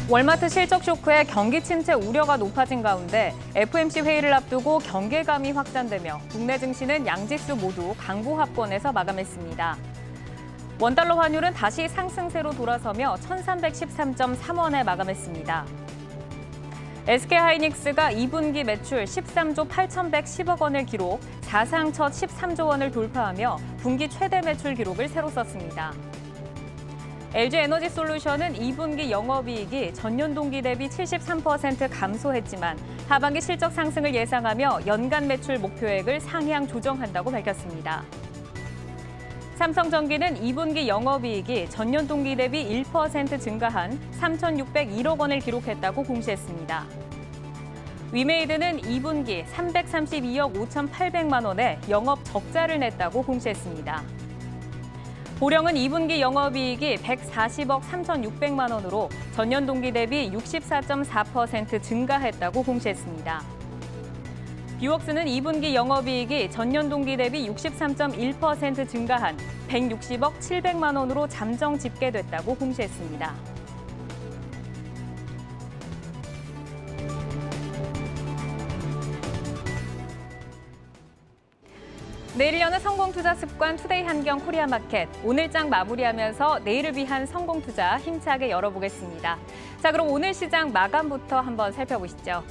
월마트 실적 쇼크에 경기 침체 우려가 높아진 가운데 FOMC 회의를 앞두고 경계감이 확산되며 국내 증시는 양지수 모두 강보합권에서 마감했습니다. 원달러 환율은 다시 상승세로 돌아서며 1313.3원에 마감했습니다. SK하이닉스가 2분기 매출 13조 8,110억 원을 기록, 사상 첫 13조 원을 돌파하며 분기 최대 매출 기록을 새로 썼습니다. LG에너지솔루션은 2분기 영업이익이 전년 동기 대비 73% 감소했지만 하반기 실적 상승을 예상하며 연간 매출 목표액을 상향 조정한다고 밝혔습니다. 삼성전기는 2분기 영업이익이 전년 동기 대비 1% 증가한 3,601억 원을 기록했다고 공시했습니다. 위메이드는 2분기 332억 5,800만 원의 영업 적자를 냈다고 공시했습니다. 보령은 2분기 영업이익이 140억 3,600만 원으로 전년 동기 대비 64.4% 증가했다고 공시했습니다. 뷰웍스는 2분기 영업이익이 전년 동기 대비 63.1% 증가한 160억 700만 원으로 잠정 집계됐다고 공시했습니다. 내일 여는 성공투자 습관 투데이 한경 코리아마켓. 오늘 장 마무리하면서 내일을 위한 성공투자 힘차게 열어보겠습니다. 자, 그럼 오늘 시장 마감부터 한번 살펴보시죠.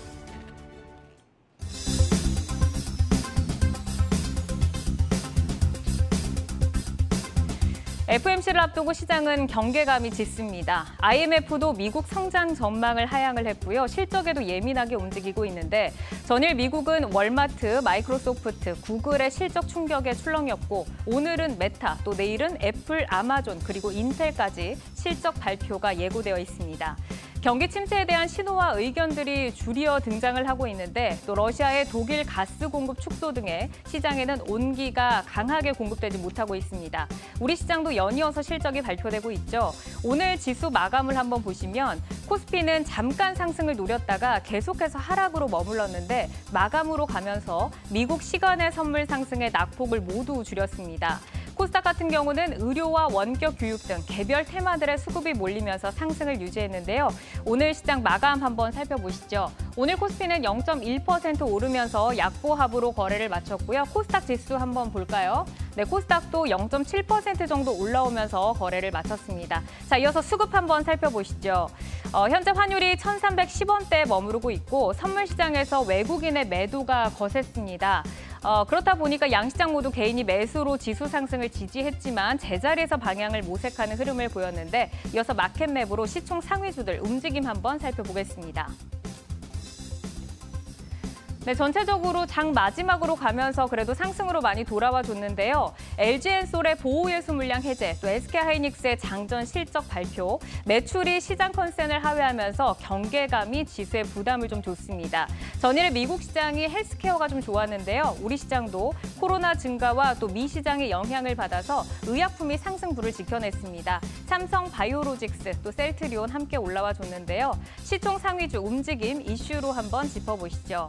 FOMC를 앞두고 시장은 경계감이 짙습니다. IMF도 미국 성장 전망을 하향을 했고요. 실적에도 예민하게 움직이고 있는데 전일 미국은 월마트, 마이크로소프트, 구글의 실적 충격에 출렁였고 오늘은 메타, 또 내일은 애플, 아마존, 그리고 인텔까지 실적 발표가 예고되어 있습니다. 경기 침체에 대한 신호와 의견들이 줄이어 등장을 하고 있는데 또 러시아의 독일 가스 공급 축소 등에 시장에는 온기가 강하게 공급되지 못하고 있습니다. 우리 시장도 연이어서 실적이 발표되고 있죠. 오늘 지수 마감을 한번 보시면 코스피는 잠깐 상승을 노렸다가 계속해서 하락으로 머물렀는데 마감으로 가면서 미국 시간의 선물 상승의 낙폭을 모두 줄였습니다. 코스닥 같은 경우는 의료와 원격 교육 등 개별 테마들의 수급이 몰리면서 상승을 유지했는데요. 오늘 시장 마감 한번 살펴보시죠. 오늘 코스피는 0.1% 오르면서 약보합으로 거래를 마쳤고요. 코스닥 지수 한번 볼까요? 네, 코스닥도 0.7% 정도 올라오면서 거래를 마쳤습니다. 자, 이어서 수급 한번 살펴보시죠. 현재 환율이 1,310원대에 머무르고 있고 선물 시장에서 외국인의 매도가 거셌습니다. 그렇다 보니까 양시장 모두 개인이 매수로 지수 상승을 지지했지만 제자리에서 방향을 모색하는 흐름을 보였는데 이어서 마켓맵으로 시총 상위주들 움직임 한번 살펴보겠습니다. 네, 전체적으로 장 마지막으로 가면서 그래도 상승으로 많이 돌아와 줬는데요. LG엔솔의 보호예수 물량 해제, 또 SK하이닉스의 장전 실적 발표, 매출이 시장 컨센을 하회하면서 경계감이 지수에 부담을 좀 줬습니다. 전일 미국 시장이 헬스케어가 좀 좋았는데요. 우리 시장도 코로나 증가와 또 미 시장의 영향을 받아서 의약품이 상승부를 지켜냈습니다. 삼성 바이오로직스, 또 셀트리온 함께 올라와 줬는데요. 시총 상위주 움직임 이슈로 한번 짚어보시죠.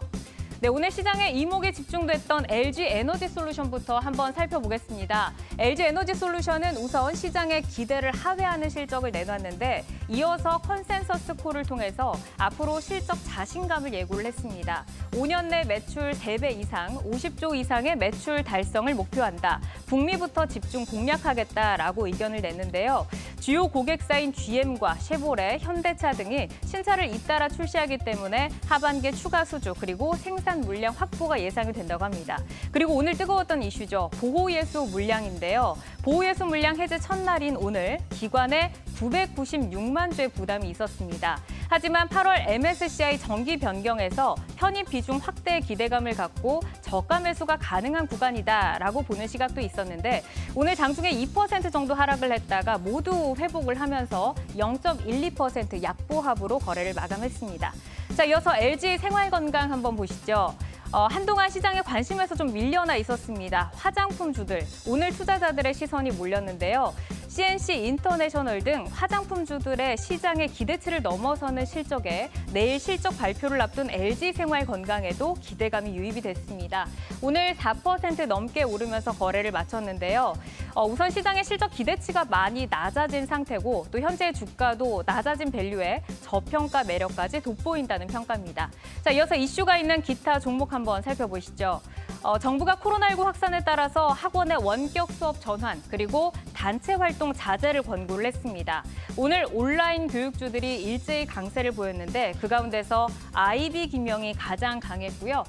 네, 오늘 시장에 이목이 집중됐던 LG에너지솔루션부터 한번 살펴보겠습니다. LG에너지솔루션은 우선 시장의 기대를 하회하는 실적을 내놨는데 이어서 컨센서스 콜을 통해서 앞으로 실적 자신감을 예고를 했습니다. 5년 내 매출 3배 이상, 50조 이상의 매출 달성을 목표한다. 북미부터 집중 공략하겠다라고 의견을 냈는데요. 주요 고객사인 GM과 쉐보레, 현대차 등이 신차를 잇따라 출시하기 때문에 하반기에 추가 수주 그리고 생산 물량 확보가 예상이 된다고 합니다. 그리고 오늘 뜨거웠던 이슈죠. 보호예수 물량인데요. 보호예수 물량 해제 첫날인 오늘 기관에 996만 주의 부담이 있었습니다. 하지만 8월 MSCI 정기 변경에서 편입 비중 확대의 기대감을 갖고 저가 매수가 가능한 구간이다라고 보는 시각도 있었는데 오늘 장중에 2% 정도 하락을 했다가 모두 회복을 하면서 0.12% 약보합으로 거래를 마감했습니다. 자, 이어서 LG 생활건강 한번 보시죠. 한동안 시장에 관심에서 좀 밀려나 있었습니다. 화장품주들, 오늘 투자자들의 시선이 몰렸는데요. CNC 인터내셔널 등 화장품주들의 시장의 기대치를 넘어서는 실적에 내일 실적 발표를 앞둔 LG생활건강에도 기대감이 유입이 됐습니다. 오늘 4% 넘게 오르면서 거래를 마쳤는데요. 우선 시장의 실적 기대치가 많이 낮아진 상태고 또 현재 주가도 낮아진 밸류에 저평가 매력까지 돋보인다는 평가입니다. 자, 이어서 이슈가 있는 기타 종목 한번 살펴보시죠. 정부가 코로나19 확산에 따라서 학원의 원격 수업 전환 그리고 단체 활동 자제를 권고를 했습니다. 오늘 온라인 교육주들이 일제히 강세를 보였는데 그 가운데서 아이비 김영이 가장 강했고요.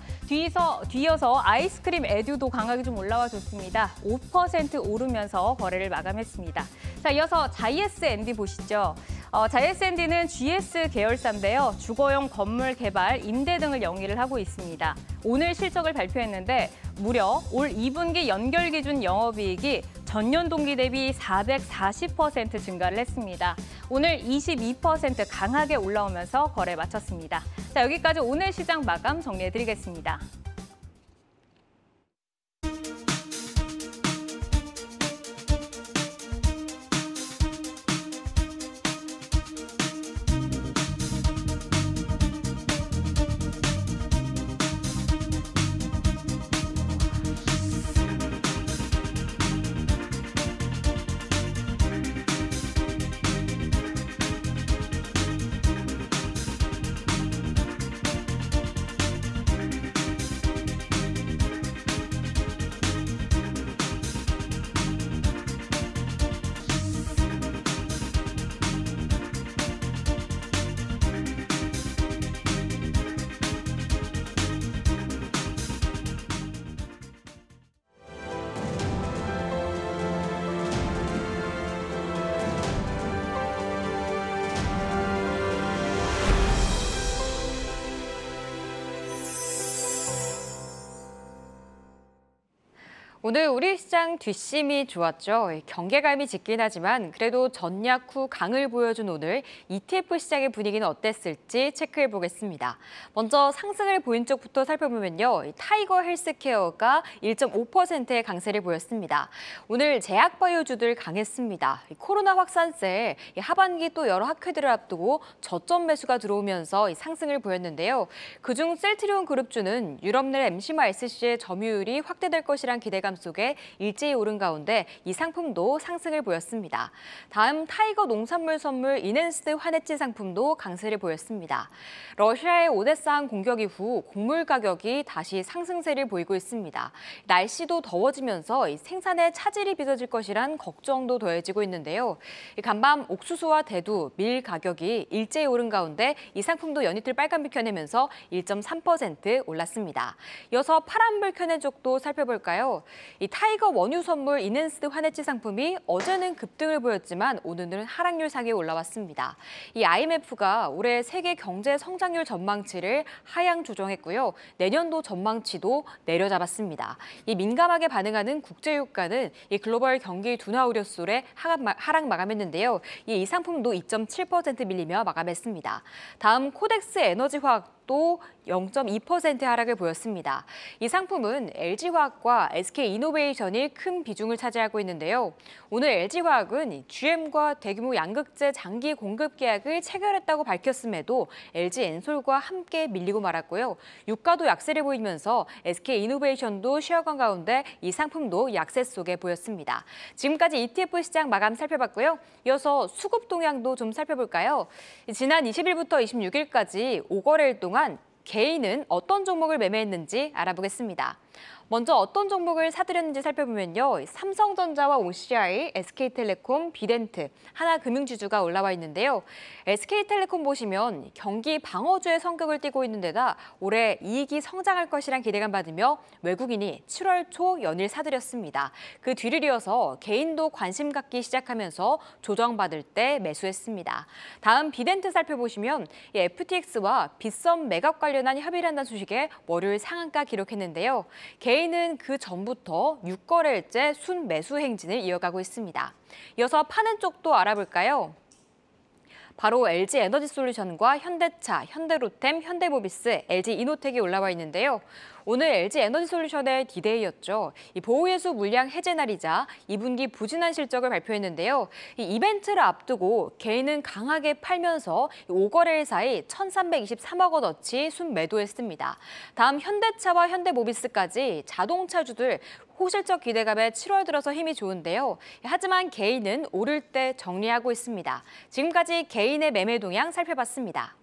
뒤이어서 아이스크림 에듀도 강하게 좀 올라와 줬습니다. 5% 오르면서 거래를 마감했습니다. 자, 이어서 자이에스앤디 보시죠. 자이에스앤디는 GS 계열사인데요. 주거용 건물 개발, 임대 등을 영위를 하고 있습니다. 오늘 실적을 발표했는데 무려 올 2분기 연결 기준 영업이익이 전년 동기 대비 440% 증가를 했습니다. 오늘 22% 강하게 올라오면서 거래 마쳤습니다. 자, 여기까지 오늘 시장 마감 정리해드리겠습니다. 오늘 우리 시장 뒷심이 좋았죠. 경계감이 짙긴 하지만 그래도 전약 후 강을 보여준 오늘 ETF 시장의 분위기는 어땠을지 체크해 보겠습니다. 먼저 상승을 보인 쪽부터 살펴보면요. 타이거 헬스케어가 1.5%의 강세를 보였습니다. 오늘 제약바이오주들 강했습니다. 코로나 확산세, 하반기 또 여러 학회들을 앞두고 저점 매수가 들어오면서 상승을 보였는데요. 그중 셀트리온 그룹주는 유럽내 MC마SC의 점유율이 확대될 것이란 기대감 속에 일제히 오른 가운데 이 상품도 상승을 보였습니다. 다음 타이거 농산물 선물 이넨스드 환해진 상품도 강세를 보였습니다. 러시아의 오데사항 공격 이후 곡물 가격이 다시 상승세를 보이고 있습니다. 날씨도 더워지면서 생산에 차질이 빚어질 것이란 걱정도 더해지고 있는데요. 간밤 옥수수와 대두, 밀 가격이 일제히 오른 가운데 이 상품도 연이틀 빨간불 켜내면서 1.3% 올랐습니다. 이어서 파란불 켜낸 쪽도 살펴볼까요? 이 타이거 원유 선물 이넨스드 환해지 상품이 어제는 급등을 보였지만 오늘은 하락률 상에 올라왔습니다. 이 IMF가 올해 세계 경제 성장률 전망치를 하향 조정했고요. 내년도 전망치도 내려잡았습니다. 이 민감하게 반응하는 국제유가는 이 글로벌 경기 둔화 우려 속에 하락 마감했는데요. 이 상품도 2.7% 밀리며 마감했습니다. 다음 코덱스 에너지화학 또 0.2% 하락을 보였습니다. 이 상품은 LG화학과 SK이노베이션이 큰 비중을 차지하고 있는데요. 오늘 LG화학은 GM과 대규모 양극재 장기 공급 계약을 체결했다고 밝혔음에도 LG엔솔과 함께 밀리고 말았고요. 유가도 약세를 보이면서 SK이노베이션도 쉬어간 가운데 이 상품도 약세 속에 보였습니다. 지금까지 ETF 시장 마감 살펴봤고요. 이어서 수급 동향도 좀 살펴볼까요? 지난 20일부터 26일까지 5거래일 동안 개인은 어떤 종목을 매매했는지 알아보겠습니다. 먼저 어떤 종목을 사들였는지 살펴보면요. 삼성전자와 OCI, SK텔레콤, 비덴트, 하나금융지주가 올라와 있는데요. SK텔레콤 보시면 경기 방어주의 성격을 띠고 있는 데다 올해 이익이 성장할 것이란 기대감 받으며 외국인이 7월 초 연일 사들였습니다. 그 뒤를 이어서 개인도 관심 갖기 시작하면서 조정받을 때 매수했습니다. 다음 비덴트 살펴보시면 FTX와 빗썸 매각 관련한 협의를 한다는 소식에 월요일 상한가 기록했는데요. 개인은 그 전부터 6거래일째 순매수 행진을 이어가고 있습니다. 이어서 파는 쪽도 알아볼까요? 바로 LG에너지솔루션과 현대차, 현대로템, 현대모비스, LG이노텍이 올라와 있는데요. 오늘 LG 에너지솔루션의 디데이였죠. 이 보호예수 물량 해제 날이자 2분기 부진한 실적을 발표했는데요. 이 이벤트를 앞두고 개인은 강하게 팔면서 5거래일 사이 1,323억 원어치 순매도했습니다. 다음 현대차와 현대모비스까지 자동차주들 호실적 기대감에 7월 들어서 힘이 좋은데요. 하지만 개인은 오를 때 정리하고 있습니다. 지금까지 개인의 매매 동향 살펴봤습니다.